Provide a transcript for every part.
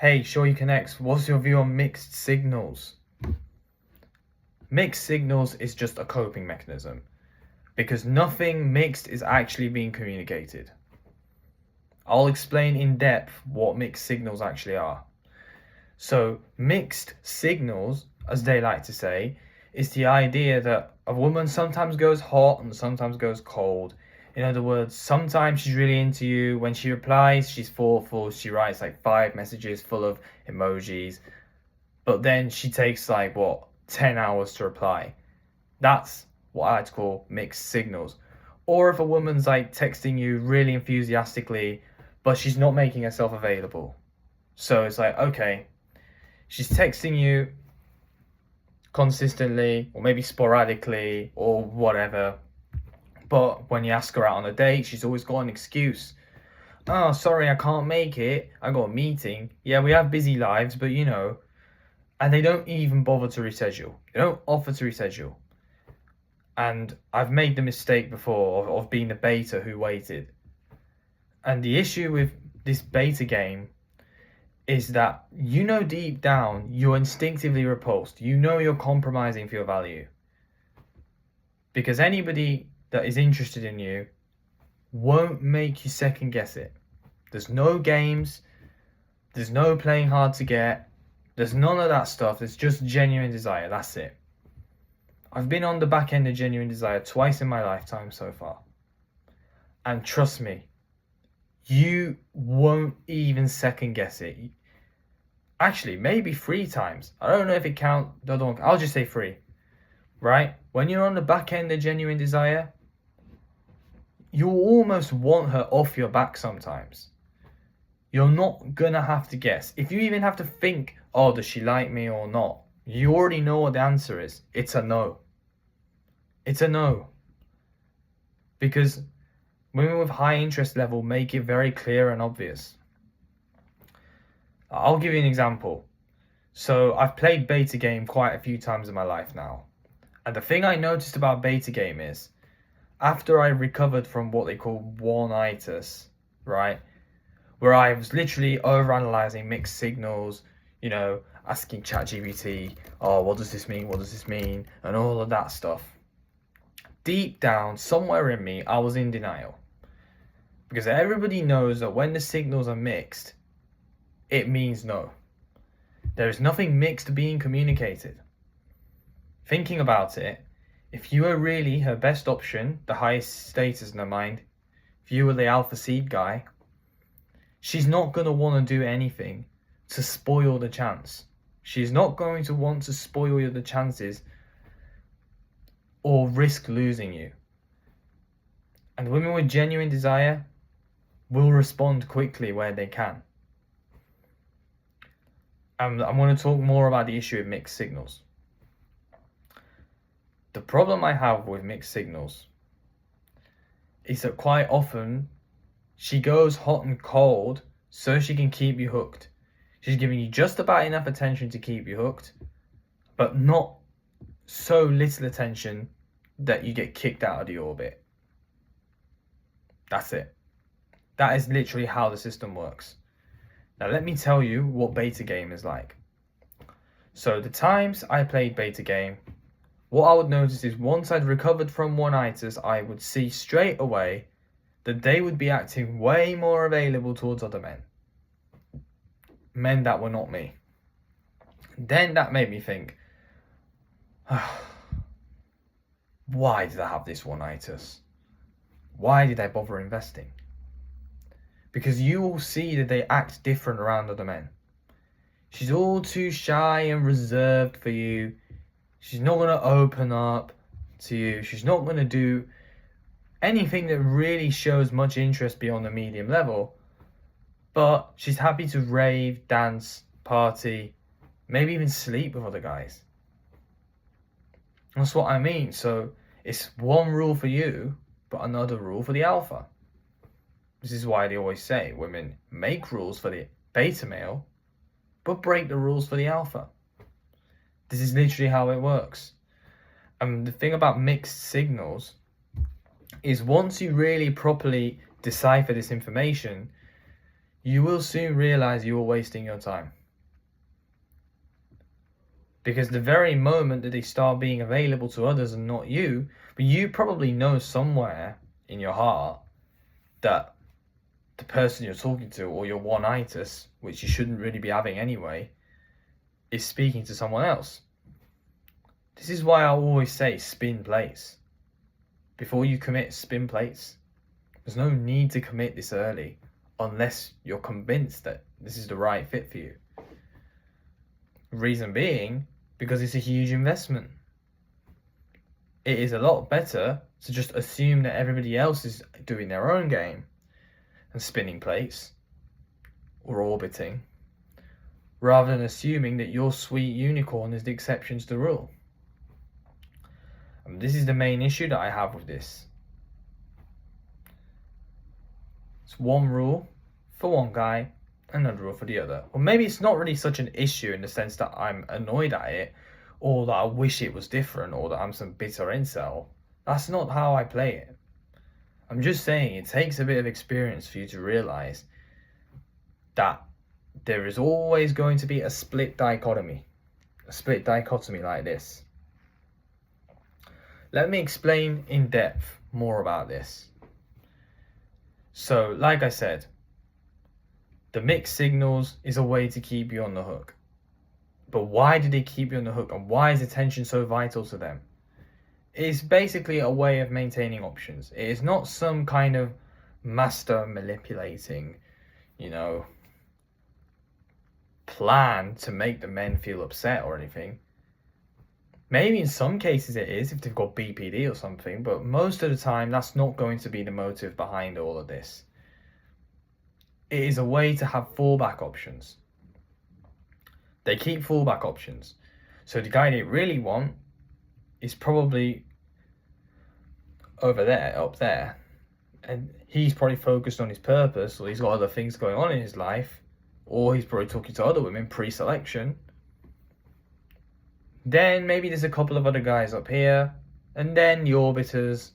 Hey, Sure You Connect, what's your view on mixed signals? Mixed signals is just a coping mechanism because nothing mixed is actually being communicated. I'll explain in depth what mixed signals actually are. So, mixed signals, as they like to say, is the idea that a woman sometimes goes hot and sometimes goes cold. In other words, sometimes she's really into you. When she replies, she's thoughtful. She writes like 5 messages full of emojis. But then she takes 10 hours to reply. That's what I like to call mixed signals. Or if a woman's texting you really enthusiastically, but she's not making herself available. So it's like, okay, she's texting you consistently or maybe sporadically or whatever. But when you ask her out on a date, she's always got an excuse. Oh, sorry, I can't make it. I got a meeting. Yeah, we have busy lives, but and they don't even bother to reschedule. They don't offer to reschedule. And I've made the mistake before of being the beta who waited. And the issue with this beta game is that deep down you're instinctively repulsed. You're compromising for your value. Because anybody that is interested in you won't make you second guess it. There's no games. There's no playing hard to get. There's none of that stuff. It's just genuine desire. That's it. I've been on the back end of genuine desire twice in my lifetime so far. And trust me, you won't even second guess it. Actually, maybe 3 times. I don't know if it counts the other one. I'll just say 3. Right? When you're on the back end of genuine desire, you almost want her off your back sometimes. You're not gonna have to guess. If you even have to think, oh, does she like me or not? You already know what the answer is. It's a no. It's a no. Because women with high interest level make it very clear and obvious. I'll give you an example. So I've played beta game quite a few times in my life now. And the thing I noticed about beta game is, after I recovered from what they call one-itis, right? Where I was literally overanalyzing mixed signals, asking ChatGPT, oh, what does this mean? What does this mean? And all of that stuff. Deep down, somewhere in me, I was in denial. Because everybody knows that when the signals are mixed, it means no. There is nothing mixed being communicated. Thinking about it, if you were really her best option, the highest status in her mind, if you were the alpha seed guy, she's not going to want to do anything to spoil the chance. She's not going to want to spoil the chances or risk losing you. And women with genuine desire will respond quickly where they can. And I want to talk more about the issue of mixed signals. The problem I have with mixed signals is that quite often she goes hot and cold so she can keep you hooked. She's giving you just about enough attention to keep you hooked, but not so little attention that you get kicked out of the orbit. That's it. That is literally how the system works. Now let me tell you what beta game is like. So the times I played beta game, what I would notice is once I'd recovered from one-itis, I would see straight away that they would be acting way more available towards other men. Men that were not me. Then that made me think, why did I have this one-itis? Why did I bother investing? Because you will see that they act different around other men. She's all too shy and reserved for you. She's not going to open up to you. She's not going to do anything that really shows much interest beyond the medium level. But she's happy to rave, dance, party, maybe even sleep with other guys. That's what I mean. So it's one rule for you, but another rule for the alpha. This is why they always say women make rules for the beta male, but break the rules for the alpha. This is literally how it works. And the thing about mixed signals is once you really properly decipher this information, you will soon realize you are wasting your time. Because the very moment that they start being available to others and not you, but you probably know somewhere in your heart that the person you're talking to, or your one-itis, which you shouldn't really be having anyway, is speaking to someone else. This is why I always say spin plates. Before you commit, spin plates. There's no need to commit this early unless you're convinced that this is the right fit for you. Reason being, because it's a huge investment. It is a lot better to just assume that everybody else is doing their own game and spinning plates or orbiting, rather than assuming that your sweet unicorn is the exception to the rule. And this is the main issue that I have with this. It's one rule for one guy, another rule for the other. Or maybe it's not really such an issue in the sense that I'm annoyed at it, or that I wish it was different, or that I'm some bitter incel. That's not how I play it. I'm just saying it takes a bit of experience for you to realize that there is always going to be a split dichotomy like this. Let me explain in depth more about this. So, like I said, the mixed signals is a way to keep you on the hook. But why do they keep you on the hook, and why is attention so vital to them? It's basically a way of maintaining options. It is not some kind of master manipulating, plan to make the men feel upset or anything. Maybe in some cases it is, if they've got BPD or something, but most of the time that's not going to be the motive behind all of this. It is a way to have fallback options. They keep fallback options. So the guy they really want is probably up there, and he's probably focused on his purpose, or he's got other things going on in his life, or he's probably talking to other women pre-selection. Then maybe there's a couple of other guys up here, and then the orbiters,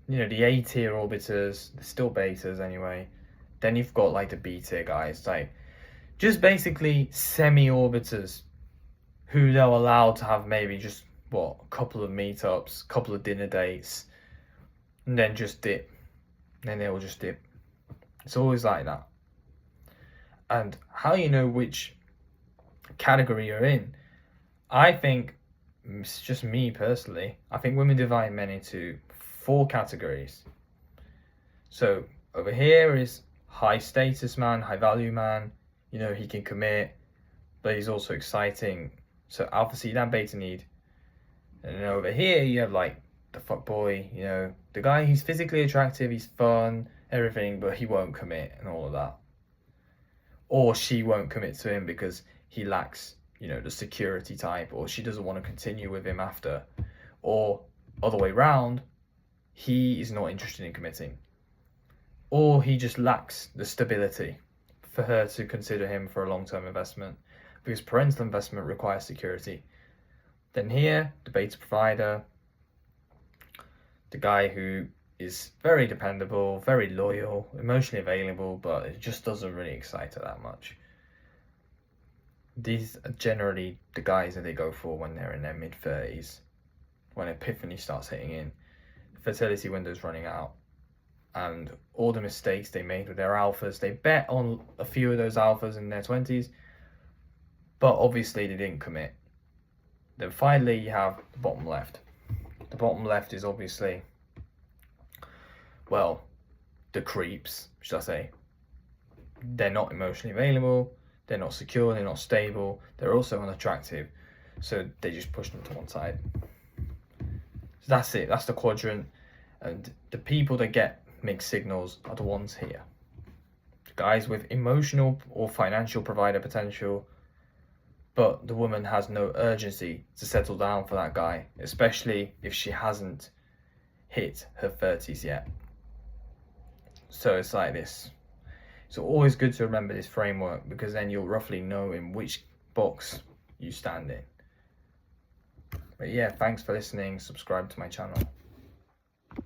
the A tier orbiters, they're still betas anyway. Then you've got like the B tier guys, like just basically semi-orbiters who they'll allow to have maybe just a couple of meetups, couple of dinner dates, and then just dip. Then they will just dip. It's always like that. And how you know which category you're in, I think, it's just me personally, I think women divide men into 4 categories. So over here is high status man, high value man, he can commit, but he's also exciting. So alpha seed and beta need. And then over here you have like the fuckboy, the guy who's physically attractive, he's fun, everything, but he won't commit and all of that. Or she won't commit to him because he lacks, the security type, or she doesn't want to continue with him after. Or other way round, he is not interested in committing. Or he just lacks the stability for her to consider him for a long-term investment, because parental investment requires security. Then here, the beta provider, the guy who is very dependable, very loyal, emotionally available, but it just doesn't really excite her that much. These are generally the guys that they go for when they're in their mid-30s, when epiphany starts hitting in, fertility window's running out, and all the mistakes they made with their alphas. They bet on a few of those alphas in their 20s, but obviously they didn't commit. Then finally you have the bottom left. The bottom left is obviously, the creeps, should I say. They're not emotionally available, they're not secure, they're not stable, they're also unattractive, so they just push them to one side. So that's it, that's the quadrant, and the people that get mixed signals are the ones here. The guys with emotional or financial provider potential, but the woman has no urgency to settle down for that guy, especially if she hasn't hit her 30s yet. So it's like this. It's always good to remember this framework, because then you'll roughly know in which box you stand in. But yeah, thanks for listening. Subscribe to my channel.